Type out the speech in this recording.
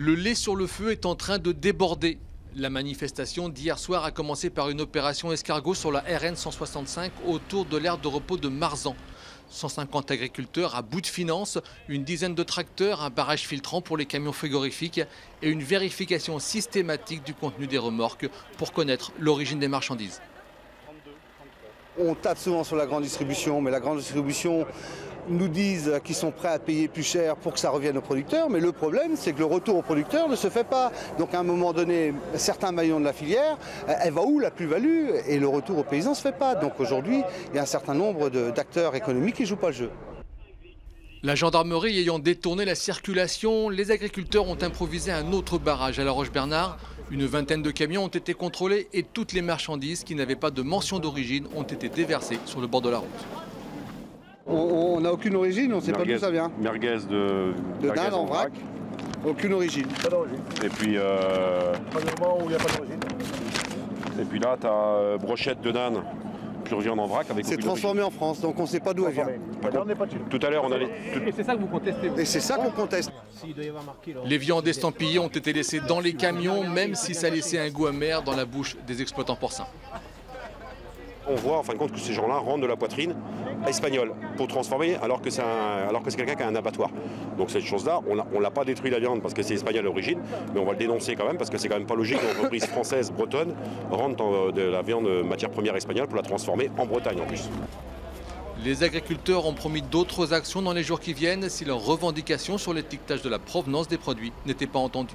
Le lait sur le feu est en train de déborder. La manifestation d'hier soir a commencé par une opération escargot sur la RN 165 autour de l'aire de repos de Marzan. 150 agriculteurs à bout de finances, une dizaine de tracteurs, un barrage filtrant pour les camions frigorifiques et une vérification systématique du contenu des remorques pour connaître l'origine des marchandises. On tape souvent sur la grande distribution, mais la grande distribution nous disent qu'ils sont prêts à payer plus cher pour que ça revienne aux producteurs. Mais le problème, c'est que le retour aux producteurs ne se fait pas. Donc à un moment donné, certains maillons de la filière, elle va où la plus-value? Et le retour aux paysans ne se fait pas. Donc aujourd'hui, il y a un certain nombre d'acteurs économiques qui ne jouent pas le jeu. La gendarmerie ayant détourné la circulation, les agriculteurs ont improvisé un autre barrage à La Roche-Bernard. Une vingtaine de camions ont été contrôlés et toutes les marchandises qui n'avaient pas de mention d'origine ont été déversées sur le bord de la route. On n'a aucune origine, on ne sait pas d'où ça vient. Merguez de dinde en vrac, aucune origine. Pas d'origine. Et puis, Pas de moment où il n'y a pas d'origine. et puis là, tu as brochette de dinde, pure viande en vrac avec C'est aucune transformé en France, donc on ne sait pas d'où elle vient. On n'est pas dessus. origine. Tout à l'heure, on allait. Et c'est ça que vous contestez. Et c'est ça qu'on conteste. Les viandes estampillées ont été laissées dans les camions, même si ça laissait un goût amer dans la bouche des exploitants porcins. On voit en fin de compte que ces gens-là rendent de la poitrine espagnole pour transformer alors que c'est quelqu'un qui a un abattoir. Donc cette chose-là, on l'a pas détruit la viande parce que c'est espagnol à l'origine, mais on va le dénoncer quand même parce que c'est quand même pas logique qu'une entreprise française, bretonne, rentre de la viande matière première espagnole pour la transformer en Bretagne en plus. Les agriculteurs ont promis d'autres actions dans les jours qui viennent si leurs revendications sur l'étiquetage de la provenance des produits n'étaient pas entendues.